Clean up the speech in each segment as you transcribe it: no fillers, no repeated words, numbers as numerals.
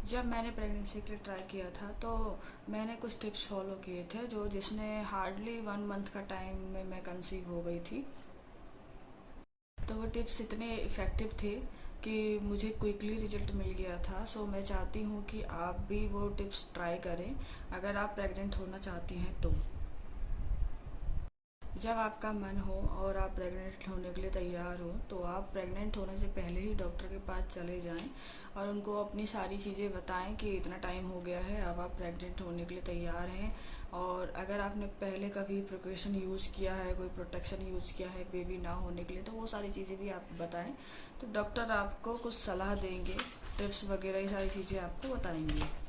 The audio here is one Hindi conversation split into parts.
जब मैंने प्रेगनेंसी के लिए ट्राई किया था तो मैंने कुछ टिप्स फॉलो किए थे जो जिसने हार्डली 1 मंथ का टाइम में मैं कंसीव हो गई थी। तो वो टिप्स इतने इफ़ेक्टिव थे कि मुझे क्विकली रिजल्ट मिल गया था। सो मैं चाहती हूँ कि आप भी वो टिप्स ट्राई करें अगर आप प्रेग्नेंट होना चाहती हैं तो। जब आपका मन हो और आप प्रेग्नेंट होने के लिए तैयार हो तो आप प्रेग्नेंट होने से पहले ही डॉक्टर के पास चले जाएं और उनको अपनी सारी चीज़ें बताएं कि इतना टाइम हो गया है, अब आप प्रेग्नेंट होने के लिए तैयार हैं। और अगर आपने पहले कभी प्रिकॉशन यूज़ किया है, कोई प्रोटेक्शन यूज़ किया है बेबी ना होने के लिए, तो वो सारी चीज़ें भी आप बताएं। तो डॉक्टर आपको कुछ सलाह देंगे, टिप्स वगैरह ये सारी चीज़ें आपको बताएंगे।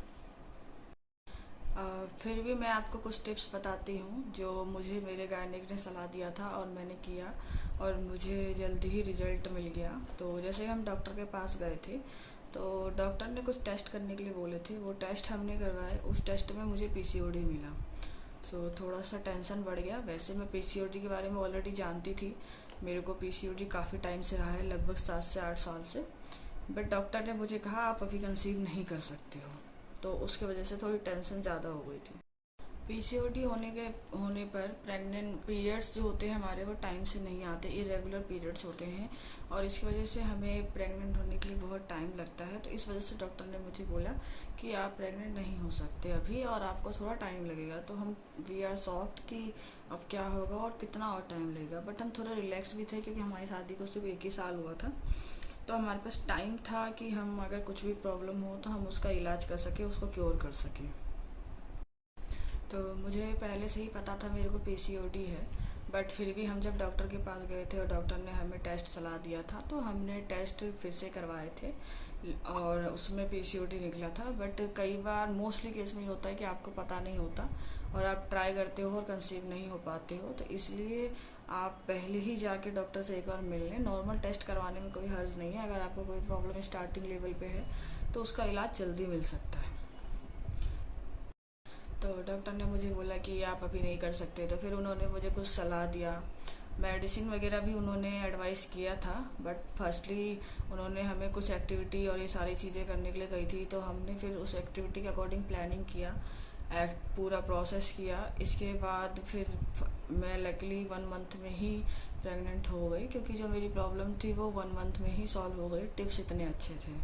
फिर भी मैं आपको कुछ टिप्स बताती हूँ जो मुझे मेरे गायनेक ने सलाह दिया था और मैंने किया और मुझे जल्दी ही रिजल्ट मिल गया। तो जैसे हम डॉक्टर के पास गए थे तो डॉक्टर ने कुछ टेस्ट करने के लिए बोले थे, वो टेस्ट हमने करवाए। उस टेस्ट में मुझे पीसीओडी मिला। सो थोड़ा सा टेंशन बढ़ गया। वैसे मैं पीसीओडी के बारे में ऑलरेडी जानती थी, मेरे को पीसीओडी काफ़ी टाइम से रहा है, लगभग 7 से 8 साल से। बट डॉक्टर ने मुझे कहा आप अभी कंसीव नहीं कर सकते हो, तो उसकी वजह से थोड़ी टेंशन ज़्यादा हो गई थी। पीसीओडी होने पर प्रेग्नेंट पीरियड्स जो होते हैं हमारे वो टाइम से नहीं आते, इरेगुलर पीरियड्स होते हैं और इसकी वजह से हमें प्रेग्नेंट होने के लिए बहुत टाइम लगता है। तो इस वजह से डॉक्टर ने मुझे बोला कि आप प्रेग्नेंट नहीं हो सकते अभी और आपको थोड़ा टाइम लगेगा। तो हम वी आर सॉफ्ट कि अब क्या होगा और कितना और टाइम लगेगा, बट हम थोड़ा रिलैक्स भी थे क्योंकि हमारी शादी को सिर्फ 1 ही साल हुआ था। तो हमारे पास टाइम था कि हम अगर कुछ भी प्रॉब्लम हो तो हम उसका इलाज कर सकें, उसको क्योर कर सकें। तो मुझे पहले से ही पता था मेरे को पीसीओडी है, बट फिर भी हम जब डॉक्टर के पास गए थे और डॉक्टर ने हमें टेस्ट सलाह दिया था तो हमने टेस्ट फिर से करवाए थे और उसमें पीसीओडी निकला था। बट कई बार मोस्टली केस में ये होता है कि आपको पता नहीं होता और आप ट्राई करते हो और कंसीव नहीं हो पाते हो। तो इसलिए आप पहले ही जाके डॉक्टर से एक बार मिल लें। नॉर्मल टेस्ट करवाने में कोई हर्ज नहीं है। अगर आपको कोई प्रॉब्लम स्टार्टिंग लेवल पे है तो उसका इलाज जल्दी मिल सकता है। तो डॉक्टर ने मुझे बोला कि आप अभी नहीं कर सकते, तो फिर उन्होंने मुझे कुछ सलाह दिया। मेडिसिन वगैरह भी उन्होंने एडवाइस किया था, बट फर्स्टली उन्होंने हमें कुछ एक्टिविटी और ये सारी चीज़ें करने के लिए कही थी। तो हमने फिर उस एक्टिविटी के अकॉर्डिंग प्लानिंग किया, पूरा प्रोसेस किया। इसके बाद फिर मैं लकीली 1 मंथ में ही प्रेग्नेंट हो गई, क्योंकि जो मेरी प्रॉब्लम थी वो 1 मंथ में ही सॉल्व हो गई। टिप्स इतने अच्छे थे।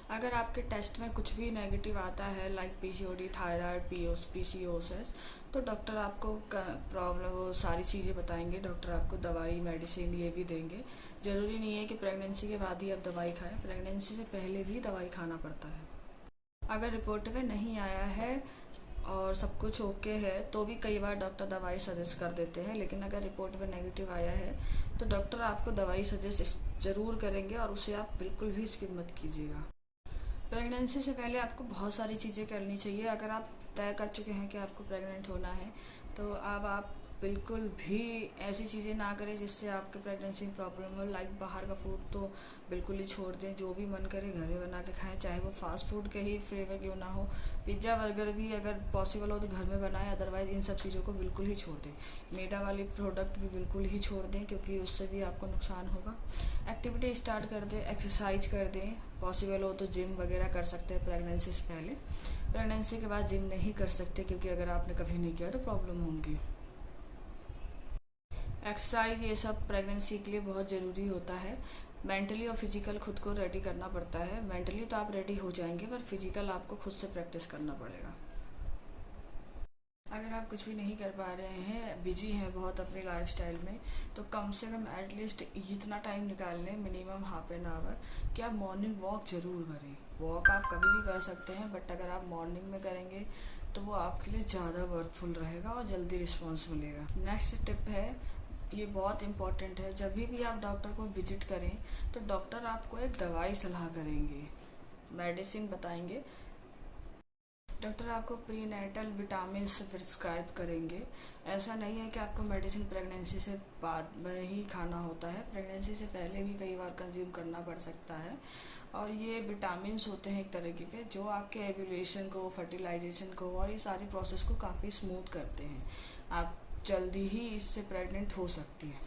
अगर आपके टेस्ट में कुछ भी नेगेटिव आता है लाइक पीसीओडी, थायराइड, पीसीओएस, तो डॉक्टर आपको प्रॉब्लम वो सारी चीज़ें बताएंगे। डॉक्टर आपको दवाई मेडिसिन ये भी देंगे। ज़रूरी नहीं है कि प्रेगनेंसी के बाद ही आप दवाई खाएं, प्रेगनेंसी से पहले भी दवाई खाना पड़ता है। अगर रिपोर्ट में नहीं आया है और सब कुछ ओके है तो भी कई बार डॉक्टर दवाई सजेस्ट कर देते हैं, लेकिन अगर रिपोर्ट में नेगेटिव आया है तो डॉक्टर आपको दवाई सजेस्ट ज़रूर करेंगे और उसे आप बिल्कुल भी स्किप मत कीजिएगा। प्रेगनेंसी से पहले आपको बहुत सारी चीज़ें करनी चाहिए। अगर आप तय कर चुके हैं कि आपको प्रेग्नेंट होना है तो अब आप बिल्कुल भी ऐसी चीज़ें ना करें जिससे आपके प्रेगनेंसी में प्रॉब्लम हो। लाइक बाहर का फूड तो बिल्कुल ही छोड़ दें। जो भी मन करे घर में बना के खाएं, चाहे वो फास्ट फूड के ही फ्लेवर क्यों ना हो। पिज्ज़ा बर्गर भी अगर पॉसिबल हो तो घर में बनाएं, अदरवाइज़ इन सब चीज़ों को बिल्कुल ही छोड़ दें। मैदा वाली प्रोडक्ट भी बिल्कुल ही छोड़ दें क्योंकि उससे भी आपको नुकसान होगा। एक्टिविटी स्टार्ट कर दें, एक्सरसाइज कर दें। पॉसिबल हो तो जिम वगैरह कर सकते हैं प्रेगनेंसी से पहले। प्रेगनेंसी के बाद जिम नहीं कर सकते क्योंकि अगर आपने कभी नहीं किया तो प्रॉब्लम होंगी। एक्सरसाइज ये सब प्रेगनेंसी के लिए बहुत ज़रूरी होता है। मेंटली और फिजिकल खुद को रेडी करना पड़ता है। मेंटली तो आप रेडी हो जाएंगे पर फिजिकल आपको खुद से प्रैक्टिस करना पड़ेगा। अगर आप कुछ भी नहीं कर पा रहे हैं, बिजी हैं बहुत अपनी लाइफस्टाइल में, तो कम से कम एटलीस्ट इतना टाइम निकाल लें, मिनिमम हाफ एन आवर, कि आप मॉर्निंग वॉक ज़रूर करें। वॉक आप कभी भी कर सकते हैं, बट अगर आप मॉर्निंग में करेंगे तो वो आपके लिए ज़्यादा वर्थफुल रहेगा और जल्दी रिस्पॉन्स मिलेगा। नेक्स्ट टिप है, ये बहुत इंपॉर्टेंट है। जब भी आप डॉक्टर को विजिट करें तो डॉक्टर आपको एक दवाई सलाह करेंगे, मेडिसिन बताएंगे। डॉक्टर आपको प्रीनेटल विटामिन प्रिस्क्राइब करेंगे। ऐसा नहीं है कि आपको मेडिसिन प्रेगनेंसी से बाद में ही खाना होता है, प्रेगनेंसी से पहले भी कई बार कंज्यूम करना पड़ सकता है। और ये विटामिन्स होते हैं एक तरीके के जो आपके एवुलेशन को, फर्टिलाइजेशन को और ये सारी प्रोसेस को काफ़ी स्मूथ करते हैं। आप जल्दी ही इससे प्रेग्नेंट हो सकती हैं।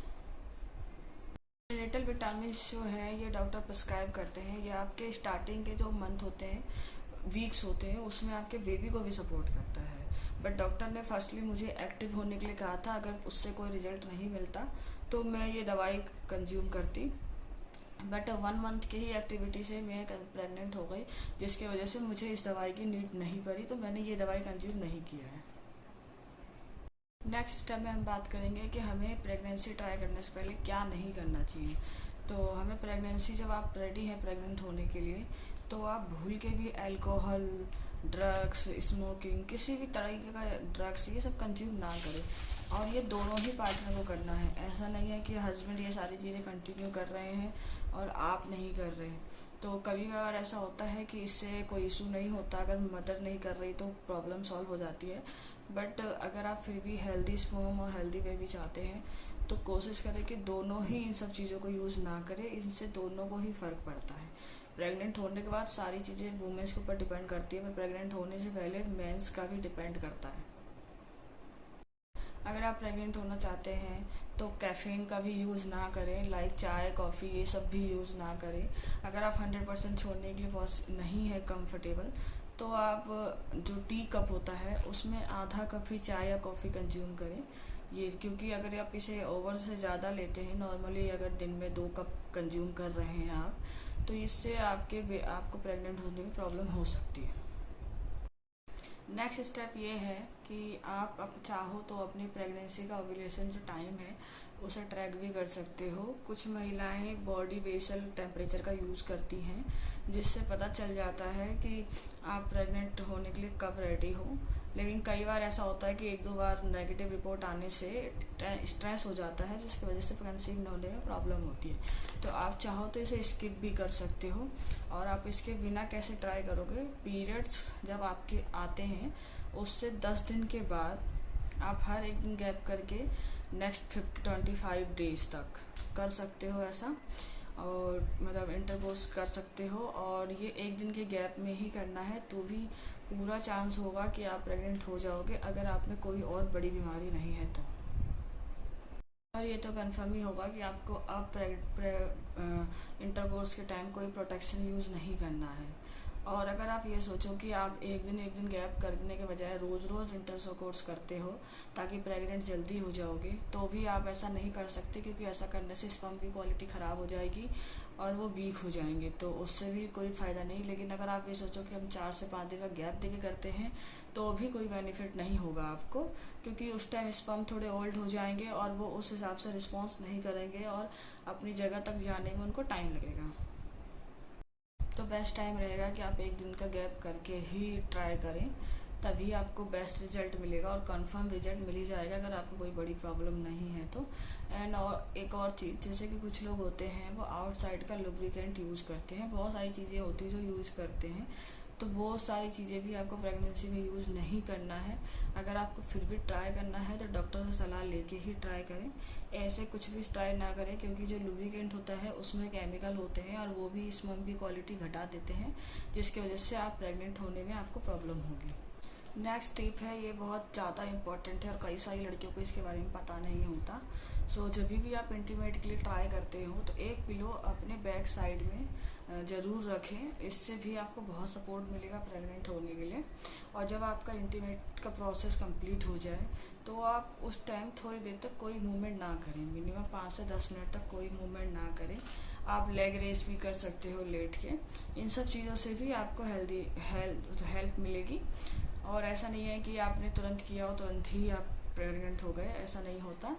प्रीनेटल विटामिन जो है ये डॉक्टर प्रिस्क्राइब करते हैं। ये आपके स्टार्टिंग के जो मंथ होते हैं, वीक्स होते हैं, उसमें आपके बेबी को भी सपोर्ट करता है। बट डॉक्टर ने फर्स्टली मुझे एक्टिव होने के लिए कहा था, अगर उससे कोई रिजल्ट नहीं मिलता तो मैं ये दवाई कंज्यूम करती। बट 1 मंथ की ही एक्टिविटी से मैं प्रेग्नेंट हो गई, जिसकी वजह से मुझे इस दवाई की नीड नहीं पड़ी, तो मैंने ये दवाई कंज्यूम नहीं किया है। नेक्स्ट स्टेप में हम बात करेंगे कि हमें प्रेगनेंसी ट्राई करने से पहले क्या नहीं करना चाहिए। तो हमें प्रेगनेंसी, जब आप रेडी हैं प्रेग्नेंट होने के लिए, तो आप भूल के भी अल्कोहल, ड्रग्स, स्मोकिंग, किसी भी तरीके का ड्रग्स, ये सब कंज्यूम ना करें। और ये दोनों ही पार्टनर को करना है। ऐसा नहीं है कि हस्बैंड ये सारी चीज़ें कंटिन्यू कर रहे हैं और आप नहीं कर रहे। तो कभी कभार ऐसा होता है कि इससे कोई इशू नहीं होता, अगर मदर नहीं कर रही तो प्रॉब्लम सॉल्व हो जाती है। बट अगर आप फिर भी हेल्दी स्पर्म और हेल्दी बेबी चाहते हैं तो कोशिश करें कि दोनों ही इन सब चीज़ों को यूज़ ना करें। इनसे दोनों को ही फ़र्क पड़ता है। प्रेग्नेंट होने के बाद सारी चीज़ें वुमेन्स के ऊपर डिपेंड करती है, पर प्रेग्नेंट होने से पहले मेंस का भी डिपेंड करता है। अगर आप प्रेग्नेंट होना चाहते हैं तो कैफ़ीन का भी यूज़ ना करें, लाइक चाय, कॉफ़ी, ये सब भी यूज़ ना करें। अगर आप 100% छोड़ने के लिए नहीं है कंफर्टेबल, तो आप जो टी कप होता है उसमें आधा कप ही चाय या कॉफ़ी कंज्यूम करें। ये क्योंकि अगर आप इसे ओवर से ज़्यादा लेते हैं, नॉर्मली अगर दिन में 2 कप कंज्यूम कर रहे हैं आप, तो इससे आपको प्रेग्नेंट होने में प्रॉब्लम हो सकती है। नेक्स्ट स्टेप ये है कि आप अब चाहो तो अपनी प्रेगनेंसी का ओव्यूलेशन जो टाइम है उसे ट्रैक भी कर सकते हो। कुछ महिलाएं बॉडी बेसल टेम्परेचर का यूज़ करती हैं, जिससे पता चल जाता है कि आप प्रेग्नेंट होने के लिए कब रेडी हो। लेकिन कई बार ऐसा होता है कि 1-2 बार नेगेटिव रिपोर्ट आने से स्ट्रेस हो जाता है, जिसकी वजह से कंसीव होने में प्रॉब्लम होती है। तो आप चाहो तो इसे स्किप भी कर सकते हो। और आप इसके बिना कैसे ट्राई करोगे, पीरियड्स जब आपके आते हैं उससे 10 दिन के बाद आप हर एक दिन गैप करके नेक्स्ट 25 डेज तक कर सकते हो ऐसा, और मतलब इंटरकोर्स कर सकते हो। और ये 1 दिन के गैप में ही करना है, तो भी पूरा चांस होगा कि आप प्रेग्नेंट हो जाओगे, अगर आप में कोई और बड़ी बीमारी नहीं है तो। और ये तो कंफर्म ही होगा कि आपको अब इंटरकोर्स के टाइम कोई प्रोटेक्शन यूज़ नहीं करना है। और अगर आप ये सोचो कि आप एक दिन गैप करने के बजाय रोज़ इंटरकोर्स करते हो ताकि प्रेग्नेंट जल्दी हो जाओगे, तो भी आप ऐसा नहीं कर सकते, क्योंकि ऐसा करने से स्पर्म की क्वालिटी ख़राब हो जाएगी और वो वीक हो जाएंगे, तो उससे भी कोई फ़ायदा नहीं। लेकिन अगर आप ये सोचो कि हम 4 से 5 दिन का गैप देके करते हैं, तो भी कोई बेनिफिट नहीं होगा आपको, क्योंकि उस टाइम स्पर्म थोड़े ओल्ड हो जाएंगे और वो उस हिसाब से रिस्पॉन्स नहीं करेंगे और अपनी जगह तक जाने में उनको टाइम लगेगा। तो बेस्ट टाइम रहेगा कि आप 1 दिन का गैप करके ही ट्राई करें, तभी आपको बेस्ट रिजल्ट मिलेगा और कंफर्म रिजल्ट मिल ही जाएगा अगर आपको कोई बड़ी प्रॉब्लम नहीं है तो। एंड और एक और चीज़, जैसे कि कुछ लोग होते हैं वो आउटसाइड का लुब्रिकेंट यूज़ करते हैं, बहुत सारी चीज़ें होती हैं जो यूज़ करते हैं, तो वो सारी चीज़ें भी आपको प्रेगनेंसी में यूज़ नहीं करना है। अगर आपको फिर भी ट्राई करना है तो डॉक्टर से सलाह लेके ही ट्राई करें, ऐसे कुछ भी ट्राई ना करें, क्योंकि जो लुब्रिकेंट होता है उसमें केमिकल होते हैं और वो भी स्पर्म की क्वालिटी घटा देते हैं, जिसकी वजह से आप प्रेग्नेंट होने में आपको प्रॉब्लम होगी। नेक्स्ट टिप है, ये बहुत ज़्यादा इंपॉर्टेंट है और कई सारी लड़कियों को इसके बारे में पता नहीं होता। सो जब भी आप इंटीमेट के लिए ट्राई करते हो तो एक पिलो अपने बैक साइड में ज़रूर रखें, इससे भी आपको बहुत सपोर्ट मिलेगा प्रेग्नेंट होने के लिए। और जब आपका इंटीमेट का प्रोसेस कंप्लीट हो जाए तो आप उस टाइम थोड़ी देर तक कोई मूवमेंट ना करें, मिनिमम 5 से 10 मिनट तक कोई मूवमेंट ना करें। आप लेग रेस भी कर सकते हो लेट के। इन सब चीज़ों से भी आपको हेल्प मिलेगी। और ऐसा नहीं है कि आपने तुरंत किया हो तुरंत ही आप प्रेग्नेंट हो गए, ऐसा नहीं होता।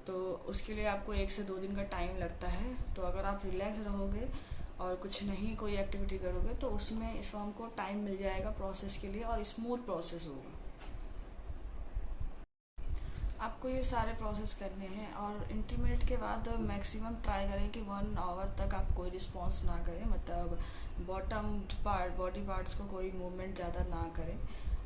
तो उसके लिए आपको 1 से 2 दिन का टाइम लगता है। तो अगर आप रिलैक्स रहोगे और कुछ नहीं कोई एक्टिविटी करोगे तो उसमें स्पर्म को टाइम मिल जाएगा प्रोसेस के लिए और स्मूथ प्रोसेस होगा। आपको ये सारे प्रोसेस करने हैं और इंटीमेट के बाद मैक्सिमम ट्राई करें कि 1 आवर तक आप कोई रिस्पॉन्स ना करें, मतलब बॉडी पार्ट्स को कोई मूवमेंट ज़्यादा ना करें,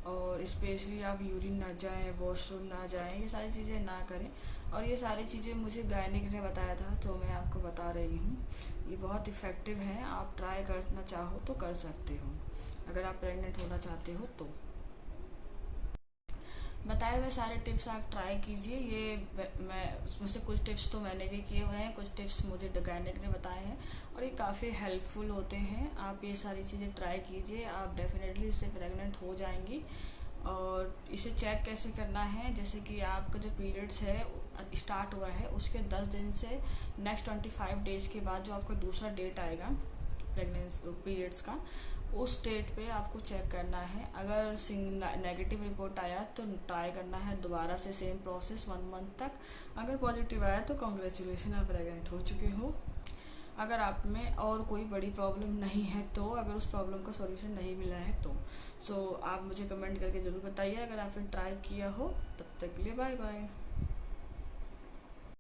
और स्पेशली आप यूरिन ना जाएं, वॉशरूम ना जाएं, ये सारी चीज़ें ना करें। और ये सारी चीज़ें मुझे गायनिक ने बताया था, तो मैं आपको बता रही हूँ। ये बहुत इफ़ेक्टिव हैं, आप ट्राई करना चाहो तो कर सकते हो अगर आप प्रेग्नेंट होना चाहते हो तो। बताए हुए सारे टिप्स आप ट्राई कीजिए। ये मैं उसमें से कुछ टिप्स तो मैंने भी किए हुए हैं, कुछ टिप्स मुझे गायनेक ने बताए हैं और ये काफ़ी हेल्पफुल होते हैं। आप ये सारी चीज़ें ट्राई कीजिए, आप डेफिनेटली इससे प्रेग्नेंट हो जाएंगी। और इसे चेक कैसे करना है, जैसे कि आपका जो पीरियड्स है स्टार्ट हुआ है उसके 10 दिन से नेक्स्ट 25 डेज़ के बाद जो आपका दूसरा डेट आएगा प्रेगनेंसी पीरियड्स का, उस डेट पे आपको चेक करना है। अगर नेगेटिव रिपोर्ट आया तो ट्राई करना है दोबारा से सेम प्रोसेस 1 मंथ तक। अगर पॉजिटिव आया तो कॉन्ग्रेचुलेसन, आप प्रेग्नेंट हो चुके हो। अगर आप में और कोई बड़ी प्रॉब्लम नहीं है तो, अगर उस प्रॉब्लम का सॉल्यूशन नहीं मिला है तो आप मुझे कमेंट करके ज़रूर बताइए। अगर आपने ट्राई किया हो, तब तक के लिए बाय बाय।